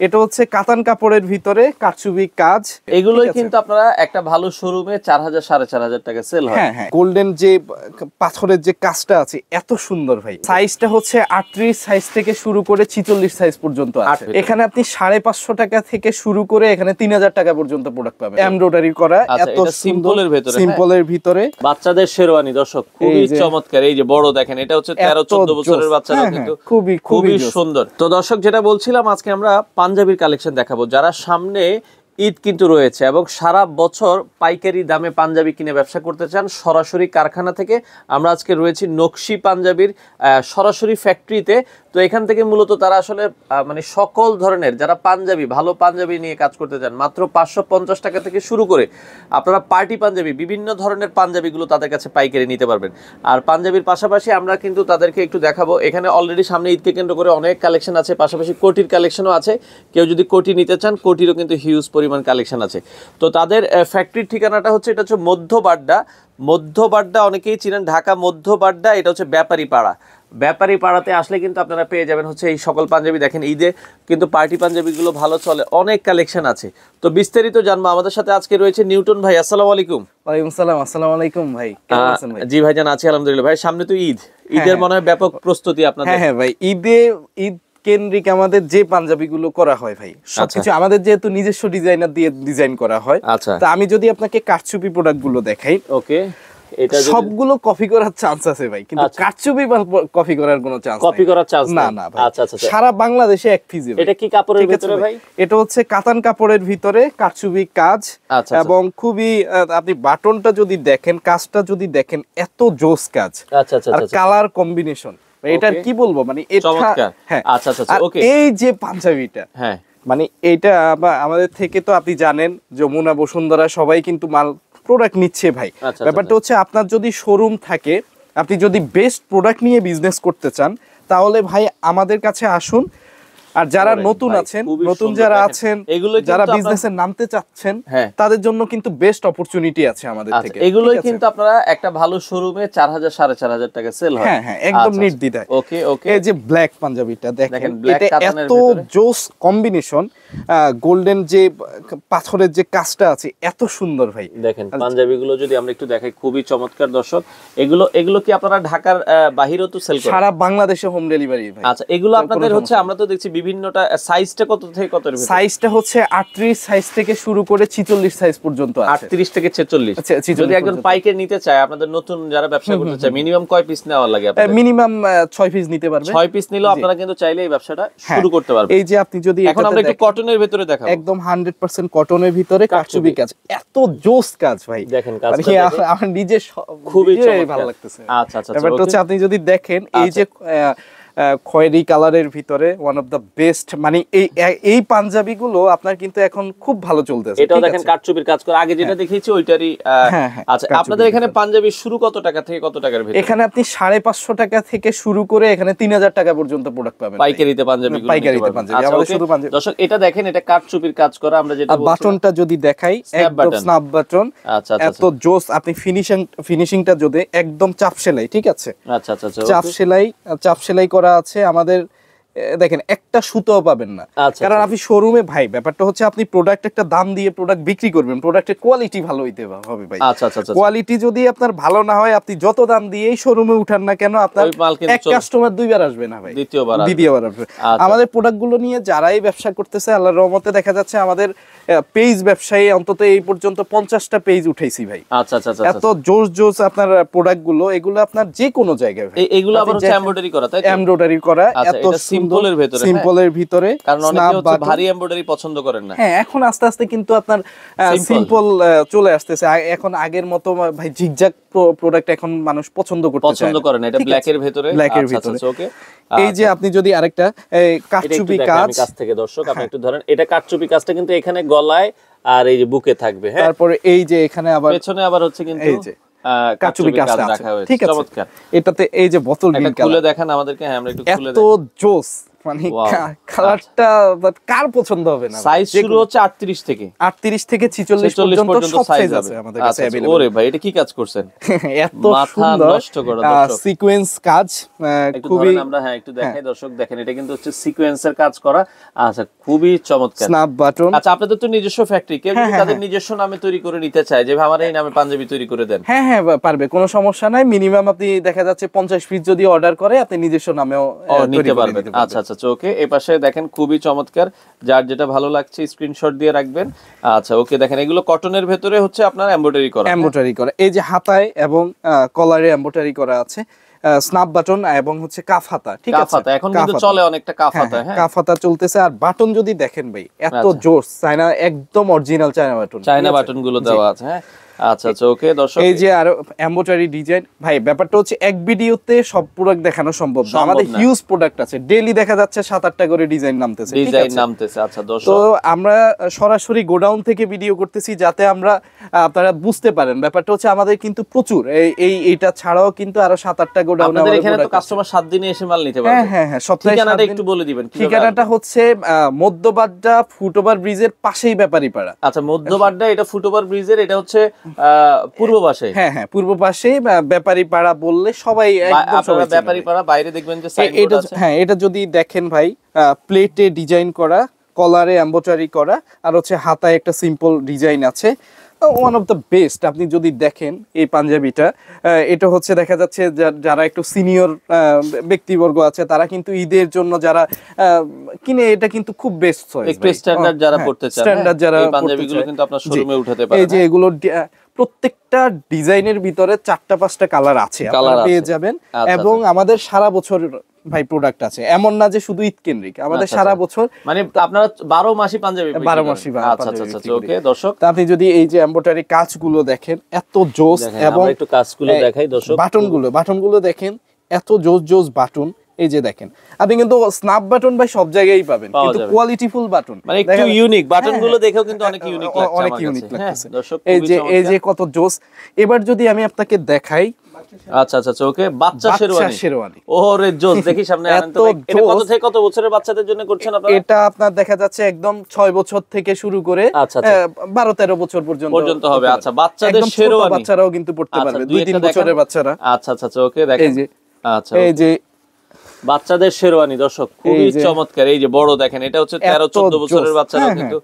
এটা হচ্ছে কাতান কাপড়ের ভিতরে কারচুপি কাজ। এগুলোই কিন্তু আপনারা একটা ভালো শোরুমে 4000 4500 টাকা সেল হয়। হ্যাঁ হ্যাঁ, গোল্ডেন যে পাথরের যে কাজটা আছে এত সুন্দর ভাই। সাইজটা হচ্ছে 38 সাইজ থেকে শুরু করে 46 সাইজ পর্যন্ত আছে। এখানে আপনি 550 টাকা থেকে শুরু করে এখানে 3000 টাকা পর্যন্ত প্রোডাক্ট পাবেন, এমব্রয়ডারি করা। এত সিম্পলের ভিতরে, সিম্পলের ভিতরে বাচ্চাদের শেরওয়ানি দর্শক খুবই চমৎকার। এই যে বড় দেখেন, এটা হচ্ছে 13-14 বছরের বাচ্চারা কিন্তু খুবই সুন্দর। তো দর্শক যেটা বলছিলাম, আজকে আমরা পাঞ্জাবির কালেকশন দেখাবো। যারা সামনে ঈদ কিন্তু রয়েছে এবং সারা বছর পাইকারি দামে পাঞ্জাবি কিনে ব্যবসা করতে চান, সরাসরি কারখানা থেকে আমরা আজকে রয়েছি নকশি পাঞ্জাবির সরাসরি ফ্যাক্টরিতে। তো এখান থেকে মূলত তারা আসলে মানে সকল ধরনের যারা পাঞ্জাবি, ভালো পাঞ্জাবি নিয়ে কাজ করতে চান, মাত্র 550 টাকা থেকে শুরু করে আপনারা পার্টি পাঞ্জাবি, বিভিন্ন ধরনের পাঞ্জাবিগুলো তাদের কাছে পাইকারি নিতে পারবেন। আর পাঞ্জাবির পাশাপাশি আমরা কিন্তু তাদেরকে একটু দেখাবো, এখানে অলরেডি সামনে ঈদকে কেন্দ্র করে অনেক কালেকশন আছে, পাশাপাশি কোটির কালেকশনও আছে। কেউ যদি কোটি নিতে চান, কোটিরও কিন্তু হিউজ পরিমাণ কালেকশন আছে। তো তাদের ফ্যাক্টরির ঠিকানাটা হচ্ছে, এটা হচ্ছে মধ্যবাড্ডা, অনেকেই চিনেন, ঢাকা মধ্যবাড্ডা। এটা হচ্ছে ব্যাপারী পাড়াতে আসলে কিন্তু আপনারা পেয়ে যাবেন হচ্ছে এই সকল পাঞ্জাবি। দেখেন ঈদে কিন্তু পার্টি পাঞ্জাবিগুলো ভালো চলে, অনেক কালেকশন আছে। তো বিস্তারিত জানবো। আমাদের সাথে আজকে রয়েছে নিউটন ভাই। আসসালামু আলাইকুম। ওয়ালাইকুম সালাম। আসসালামু আলাইকুম ভাই, কেমন আছেন ভাই? জি ভাইজান, আছি আলহামদুলিল্লাহ। ভাই সামনে তো ঈদের মনে হয় ব্যাপক প্রস্তুতি আপনাদের। হ্যাঁ ভাই, ঈদ কেন্দ্রিক আমাদের যে পাঞ্জাবিগুলো করা হয় ভাই, সবকিছু আমাদের যেহেতু নিজস্ব ডিজাইনার দিয়ে ডিজাইন করা হয়। আচ্ছা, তো আমি যদি আপনাকে কারচুপি প্রোডাক্ট গুলো দেখাই, ওকে, এটা সবগুলো কপি করার চান্স আছে ভাই, কিন্তু কারচুপি কপি করার কোনো চান্স না ভাই। আচ্ছা আচ্ছা, সারা বাংলাদেশে এক ফিজিবল। এটা কি কাপড়ের ভিতরে ভাই? এটা হচ্ছে কাতান কাপড়ের ভিতরে কারচুপি কাজ, এবং খুবই আপনি বাটনটা যদি দেখেন, কাজটা যদি দেখেন, এত জোস কাজ। আচ্ছা আচ্ছা, আর কালার কম্বিনেশন, এটার কি বলবো, মানে এটা হ্যাঁ। আচ্ছা আচ্ছা, ওকে। এই যে পাঞ্জাবিটা, হ্যাঁ, মানে এটা আমাদের থেকে তো আপনি জানেন, যমুনা, বসুন্ধরা সবাই কিন্তু মাল প্রোডাক্ট নিচ্ছে ভাই। ব্যাপারটা হচ্ছে, আপনার যদি শোরুম থাকে, আপনি যদি বেস্ট প্রোডাক্ট নিয়ে বিজনেস করতে চান, তাহলে ভাই আমাদের কাছে আসুন। আর যারা নতুন আছেন, যারা বিজনেসে নামতে চাচ্ছেন, তাদের জন্য কিন্তু বেস্ট অপরচুনিটি আছে আমাদের থেকে। এগুলোই কিন্তু আপনারা একটা ভালো শোরুমে 4000 4500 টাকা সেল হয়। হ্যাঁ, একদম নির্দ্বিধায়। ওকে। এই যে ব্ল্যাক পাঞ্জাবিটা দেখেন, এটা এত জোস কম্বিনেশন, গোল্ডেন যে পাথরের যে কাজটা আছে এত সুন্দর ভাই। দেখেন পাঞ্জাবিগুলো যদি আমরা একটু দেখাই, খুবই চমৎকার দর্শক। এগুলো কি আপনারা ঢাকার বাহিরেও তো সেল করেন? সারা বাংলাদেশে হোম ডেলিভারি ভাই। আচ্ছা, এগুলো আপনাদের হচ্ছে, আমরা তো দেখছি বিভিন্নটা সাইজটা কত থেকে কত? সাইজটা হচ্ছে 38 সাইজ থেকে শুরু করে 46 সাইজ পর্যন্ত আছে। 38 থেকে 46। যদি একজন পাইকারি নিতে চায়, আপনাদের নতুন যারা ব্যবসা করতে চায়, মিনিমাম কয় পিস নেওয়া লাগে আপনাদের? মিনিমাম 6 পিস নিতে পারবে। 6 পিস নিলেও আপনারা কিন্তু চাইলে এই ব্যবসাটা শুরু করতে পারবেন। এই যে আপনি যদি এখন আমরা একটু কটনের ভিতরে দেখাবো, একদম 100% কটনের ভিতরে কারচুপি কাজ, এত জোস কাজ ভাই। দেখেন কাজটা, আমার নিজে খুবই ভালো লাগতেছে। আচ্ছা আচ্ছা, ব্যাপারটা হচ্ছে, আপনি যদি দেখেন এই যে খয়েরি কালারের ভিতরে ওয়ান অফ দা বেস্ট, মানে এই পাঞ্জাবিগুলো আপনার কিন্তু এখন খুব ভালো চলতেছে। এটাও দেখেন কারচুপির কাজ করে, আগে যেটা দেখিয়েছি ওইটারই। আচ্ছা, আপনাদের এখানে পাঞ্জাবি শুরু কত টাকা থেকে কত টাকার ভিতরে? এখানে আপনি 550 টাকা থেকে শুরু করে এখানে 3000 টাকা পর্যন্ত প্রোডাক্ট পাবেন পাইকারিতে পাঞ্জাবি। আমাদের শুধু পাঞ্জাবি। দর্শক এটা দেখেন, এটা কারচুপির কাজ করা। আমরা যেটা বাটনটা যদি দেখাই, একদম স্ন্যাপ বাটন। আচ্ছা, এত জোস। আপনি ফিনিশিংটা যদি একদম চাপ সেলাই, ঠিক আছে? আচ্ছা আচ্ছা, চাপ সেলাই করা আছে আমাদের। দেখেন একটা সুতোও পাবেন না, কারণ আপনি শোরুমে ভাই, ব্যাপারটা হচ্ছে আপনি প্রোডাক্ট একটা দাম দিয়ে প্রোডাক্ট বিক্রি করবেন, প্রোডাক্টের কোয়ালিটি ভালো হইতে হবে ভাই। আচ্ছা আচ্ছা, কোয়ালিটি যদি আপনার ভালো না হয়, আপনি যত দাম দিয়েই শোরুমে উঠান না কেন, আপনার এক কাস্টমার দুইবার আসবে না ভাই, দ্বিতীয়বার আসবে। আমাদের প্রোডাক্টগুলো নিয়ে যারাই ব্যবসা করতেছে, আল্লাহর রহমতে দেখা যাচ্ছে আমাদের পেজ ব্যবসায়ী অন্তত এই পর্যন্ত 50টা পেজ উঠাইছি ভাই। আচ্ছা আচ্ছা, এত জোস আপনার প্রোডাক্টগুলো, এগুলো আপনার যে কোনো জায়গায় ভাই। এগুলো আবার হচ্ছে এমব্রয়ডারি করা, তাই তো? এমব্রয়ডারি করা, এত সিম্পলের ভিতরে, সিম্পলের ভিতরে, কারণ অনেকে হচ্ছে ভারী এমব্রয়ডারি পছন্দ করেন না। হ্যাঁ, এখন আস্তে আস্তে কিন্তু আপনার সিম্পল চলে আসতেছে। এখন আগের মতো ভাই জিগজ্যাগ প্রোডাক্ট এখন মানুষ পছন্দ করে না। এটা ব্ল্যাকের ভিতরে, ওকে। এই যে আপনি যদি আরেকটা কারচুপি কাজ থেকে দর্শক আপনি একটু ধরেন, এটা কারচুপি কাজটা কিন্তু এখানে গলায় আর এই যে বুকে থাকবে। হ্যাঁ, তারপরে এই যে এখানে আবার পেছনে আবার হচ্ছে কিন্তু এই যে কারচুপি কাজ রাখা হয়েছে, ঠিক আছে? চমৎকার। এটাতে এই যে বোতল গ্রিন কালার, খুলে দেখান আমাদেরকে। হ্যাঁ, আমরা একটু খুলে এত জোস। মানে কালারটা কার পছন্দ হবে না। সাইজ শুরু হচ্ছে 38 থেকে 46 পর্যন্ত সব সাইজ আছে আমাদের কাছে अवेलेबल। ওরে ভাই এটা কি কাজ করছেন, এত সুন্দর নষ্ট করা দর্শক সিকোয়েন্স কাজ, খুবই আমরা একটু দেখাই দর্শক, দেখেন এটা কিন্তু হচ্ছে সিকোয়েন্সের কাজ করা। আচ্ছা খুবই চমৎকার। Snap button. আচ্ছা আপনাদের তো নিজস্ব ফ্যাক্টরি, কেউ যদি তাদের নিজস্ব নামে তৈরি করে নিতে চায় যে আমার এই নামে পাঞ্জাবি তৈরি করে দেন, হ্যাঁ পারবে, কোনো সমস্যা নাই। মিনিমাম আপনি দেখা যাচ্ছে 50 পিস যদি অর্ডার করে আপনি নিজস্ব নামেও নিতে পারবেন। আচ্ছা ওকে, এই পাশে দেখেন খুবই চমৎকার, যার যেটা ভালো লাগছে স্ক্রিনশট দিয়ে রাখবেন। আচ্ছা ওকে, দেখেন এগুলো কটনের ভেতরে হচ্ছে আপনার এমব্রয়ডারি করা, এই যে হাতায় এবং কলারে এমব্রয়ডারি করা আছে, স্ন্যাপ বাটন এবং হচ্ছে কাফ হাতা। ঠিক আছে, এখন কিন্তু চলে অনেকটা কাফ হাতা। হ্যাঁ কাফ হাতা চলতেছে। আর বাটন যদি দেখেন ভাই এত জোস, চায়না একদম অরিজিনাল চায়না বাটন গুলো দেওয়া আছে। হ্যাঁ আচ্ছা ওকে দর্শক, এই যে আরো এমব্রয়ডারি ডিজাইন। ভাই ব্যাপারটা হচ্ছে এক ভিডিওতে সব প্রোডাক্ট দেখানো সম্ভব না, আমাদের হিউজ প্রোডাক্ট আছে, ডেইলি দেখা যাচ্ছে 7-8টা করে ডিজাইন নামতেছে। আচ্ছা দর্শক, তো আমরা সরাসরি গোডাউন থেকে ভিডিও করতেছি যাতে আমরা আপনারা বুঝতে পারেন। ব্যাপারটা হচ্ছে আমাদের কিন্তু প্রচুর এইটা ছাড়াও কিন্তু আরো 7-8টা গোডাউন আমাদের এখানে তো কাস্টমার 7 দিনে এসে মাল নিতে পারবে। হ্যাঁ সপ্তাহে ঠিকানাটা একটু বলে দিবেন। ঠিকানাটা হচ্ছে মধ্যবাড্ডা ফুটওভার ব্রিজের পাশেই ব্যাপারীপাড়া। আচ্ছা মধ্যবাড্ডা, এটা ফুটওভার ব্রিজের, এটা হচ্ছে পূর্ব পাশে। হ্যাঁ পূর্ব পাশে ব্যাপারীপাড়া বললে সবাই একদম সবাই ব্যাপারীপাড়া, বাইরে দেখবেন যে সাইনবোর্ড আছে। হ্যাঁ এটা যদি দেখেন ভাই, প্লেটে ডিজাইন করা, কলারে এমব্রয়ডারি করা, আর হচ্ছে হাতায় একটা সিম্পল ডিজাইন আছে। One of the best. আপনি যদি দেখেন এই পাঞ্জাবিটা, এটা হচ্ছে দেখা যাচ্ছে যারা একটু সিনিয়র ব্যক্তিবর্গ আছে তারা কিন্তু ঈদের জন্য যারা কিনে, এটা কিন্তু খুব বেস্ট চয়েস। একটু স্ট্যান্ডার্ড যারা পড়তে চান, স্ট্যান্ডার্ড যারা এই পাঞ্জাবিগুলো কিন্তু আপনার শোরুমে উঠাতে পারেন। এই যে এগুলো প্রত্যেকটা ডিজাইনের ভিতরে 4টা-5টা কালার আছে, আপনারা পেয়ে যাবেন। এবং আমাদের সারা বছর ভাই প্রোডাক্ট আছে, এমন না যে শুধু ঈদ কেন্দ্রিক, আমাদের সারা বছর, মানে আপনারা 12 মাসই পাঞ্জাবি 12 মাসই। আচ্ছা ওকে দর্শক, আপনি যদি এই যে এমব্রয়ডারি কাজগুলো দেখেন এত জোস, এবং একটু কাজগুলো দেখাই দর্শক, বাটনগুলো দেখেন এত জোস বাটন। এই যে দেখেন আপনি কিন্তু স্ন্যাপ বাটন ভাই সব জায়গায় পাবেন, কিন্তু কোয়ালিটিফুল বাটন, মানে একটু ইউনিক বাটনগুলো দেখেও কিন্তু অনেক ইউনিক লাগছে। এই যে কত জোস। এবার যদি আমি আপনাকে দেখাই, আচ্ছা ওকে, বাচ্চা শেরওয়ানি। ওরে জোস, দেখি সামনে আনেন তো। এটা কত থেকে কত বছরের বাচ্চাদের জন্য করছেন আপনারা? এটা আপনার দেখা যাচ্ছে একদম 6 বছর থেকে শুরু করে 12-13 বছর পর্যন্ত হবে। আচ্ছা বাচ্চাদের শেরওয়ানি, বাচ্চারাও কিন্তু পড়তে পারবে, 2-3 বছরের বাচ্চারা। আচ্ছা ওকে, দেখেন এই যে আচ্ছা এই যে বাচ্চাদের শেরওয়ানি দর্শক, খুবই চমৎকার। এই যে বড় দেখেন, এটা হচ্ছে 13-14 বছরের বাচ্চারা কিন্তু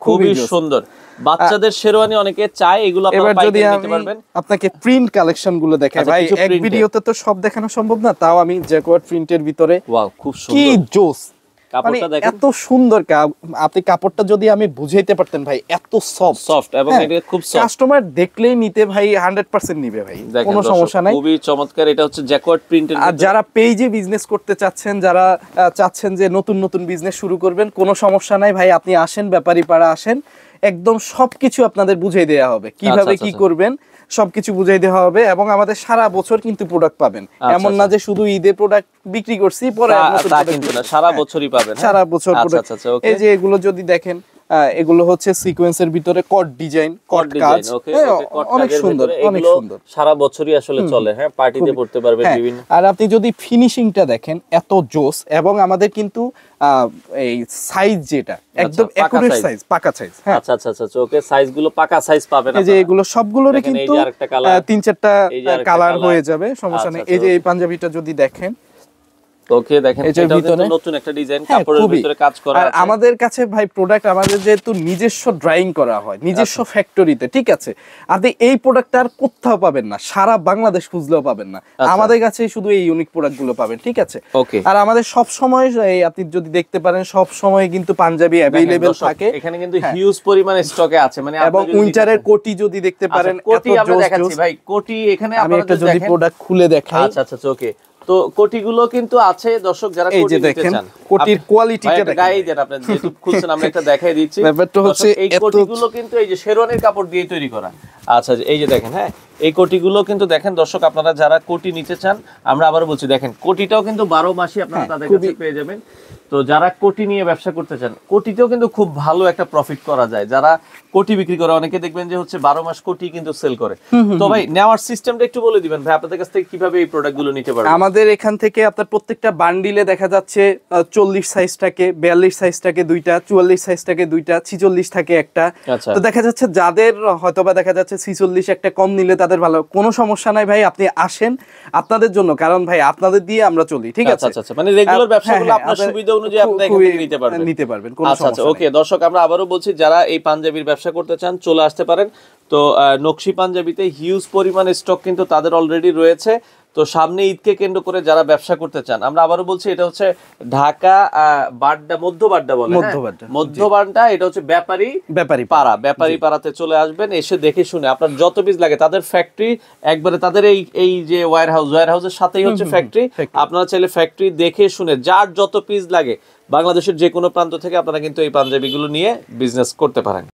খুবই সুন্দর। বাচ্চাদের শেরওয়ানি অনেকে চায়, এগুলো আপনারা পাইকারি নিতে পারবেন। আপনাকে প্রিন্ট কালেকশন গুলো দেখাই ভাই, এক ভিডিওতে তো সব দেখানো সম্ভব না, তাও আমি জ্যাকোয়ার্ড প্রিন্টের ভিতরে, ওয়াও খুব সুন্দর, কি জোস কাপড়টা দেখেন, এত সুন্দর। আপনি কাপড়টা যদি আমি বুঝাইতে পারতেন ভাই, এত সফট, এবং এটা খুব সফট, কাস্টমার দেখলেই নিতে ভাই 100% নিবে ভাই, কোনো সমস্যা নাই। খুবই চমৎকার। এটা হচ্ছে জ্যাকোয়ার্ড প্রিন্টের। আর যারা পেজে বিজনেস করতে চাচ্ছেন, যারা চাচ্ছেন যে নতুন বিজনেস শুরু করবেন, কোনো সমস্যা নাই ভাই, আপনি আসেন ব্যাপারীপাড়া, আসেন, একদম সবকিছু আপনাদের বুঝিয়ে দেওয়া হবে, কিভাবে কি করবেন সবকিছু বুঝাই দেওয়া হবে। এবং আমাদের সারা বছর কিন্তু প্রোডাক্ট পাবেন, এমন না যে শুধু ঈদে প্রোডাক্ট বিক্রি করছি পরে সারা বছরই পাবেন, সারা বছর প্রোডাক্ট। এই যে এগুলো যদি দেখেন, এগুলো হচ্ছে সিকোয়েন্সের ভিতরে কট ডিজাইন, কট কাজ, অনেক সুন্দর, অনেক সুন্দর, সারা বছরই আসলে চলে। হ্যাঁ পার্টিতে পড়তে পারবেন বিভিন্ন। আর আপনি যদি ফিনিশিংটা দেখেন এত জোস, এবং আমাদের কিন্তু এই সাইজ যেটা একদম একুরেট সাইজ, পাকা সাইজ। আচ্ছা ওকে, সাইজগুলো পাকা সাইজ পাবেন। এই যে এগুলো সবগুলোরে কিন্তু 3-4টা কালার হয়ে যাবে, সমস্যা নেই। এই যে এই পাঞ্জাবিটা যদি দেখেন, ওকে দেখেন, এটা কিন্তু নতুন একটা ডিজাইন, কাপড়ের ভিতরে কাজ করা আছে। আর আমাদের কাছে ভাই প্রোডাক্ট আমাদের যেহেতু নিজস্ব ড্রাইং করা হয়, নিজস্ব ফ্যাক্টরিতে, ঠিক আছে, আপনি এই প্রোডাক্ট আর কোথাও পাবেন না, সারা বাংলাদেশ খুঁজলেও পাবেন না, আমাদের কাছে শুধু এই ইউনিক প্রোডাক্ট গুলো পাবেন, ঠিক আছে। আর আমাদের সব সময়, আপনি যদি দেখতে পারেন, সব সময় কিন্তু পাঞ্জাবি अवेलेबल থাকে, এখানে কিন্তু হিউজ পরিমাণে স্টকে আছে, মানে এবং উইন্টারের কোটি যদি দেখতে পারেন, কোটি আমরা দেখাচ্ছি ভাই, কোটি এখানে আমি একটা যদি প্রোডাক্ট খুলে দেখাই। আচ্ছা ওকে, তো কোটিগুলো কিন্তু আছে দর্শক, যারা কোটি নিতে চান, কোটির কোয়ালিটিটা দেখেন, গায়ে দেন, আপনি যেহেতু খুলছেন আমরা এটা দেখাই দিচ্ছি। ব্যাপারটা হচ্ছে এই কোটিগুলো কিন্তু এই যে শেরওয়ানির কাপড় দিয়ে তৈরি করা। আচ্ছা এই যে দেখেন, হ্যাঁ এই কোটিগুলো কিন্তু দেখেন দর্শক, আপনারা যারা কোটি নিতে চান, আমরা আবার বলছি দেখেন, কোটিটাও কিন্তু 12 মাসই আপনারা তাদের কাছে পেয়ে যাবেন। তো যারা কোটি নিয়ে ব্যবসা করতে চান, কোটিতেও কিন্তু খুব ভালো একটা প্রফিট করা যায়। যারা কোটি বিক্রি করে, অনেকে দেখবেন যে হচ্ছে 12 মাস কোটি কিন্তু সেল করে। তো ভাই নেওয়ার সিস্টেমটা একটু বলে দিবেন ভাই, আপনাদের কাছ থেকে কিভাবে এই প্রোডাক্টগুলো নিতে পারবেন? আমাদের আমাদের এখান থেকে আপনার প্রত্যেকটা বান্ডিলে দেখা যাচ্ছে 40 সাইজ থাকে, 42 সাইজ থাকে দুইটা, 44 সাইজ থাকে দুইটা, 46 থাকে একটা। তো দেখা যাচ্ছে যাদের হয়তোবা দেখা যাচ্ছে 46 একটা কম নিলে তাদের ভালো, কোনো সমস্যা নাই ভাই, আপনি আসেন আপনাদের জন্য, কারণ ভাই আপনাদের দিয়ে আমরা চলি, ঠিক আছে? আচ্ছা, মানে রেগুলার ব্যবসাগুলো আপনার সুবিধা অনুযায়ী আপনি এখান থেকে নিতে পারবেন, কোনো সমস্যা নেই। ওকে দর্শক, আমরা আবারও বলছি, যারা এই পাঞ্জাবির ব্যবসা করতে চান চলে আসতে পারেন। তো নকশি পাঞ্জাবিতে হিউজ পরিমাণ স্টক কিন্তু তাদের অলরেডি রয়েছে। তো সামনে ঈদকে কেন্দ্র করে যারা ব্যবসা করতে চান, আমরা আবারও বলছি, এটা হচ্ছে ঢাকা বাড্ডা, মধ্য বাড্ডা বলে, মধ্য বাড্ডা, এটা হচ্ছে ব্যাপারী পাড়াতে চলে আসবেন। এসে দেখে শুনে আপনার যত পিস লাগে, তাদের ফ্যাক্টরি একবারে, তাদের এই যে ওয়্যার হাউসের সাথেই হচ্ছে ফ্যাক্টরি। আপনারা চাইলে ফ্যাক্টরি দেখে শুনে যার যত পিস লাগে বাংলাদেশের যে কোনো প্রান্ত থেকে আপনারা কিন্তু এই পাঞ্জাবিগুলো নিয়ে বিজনেস করতে পারেন।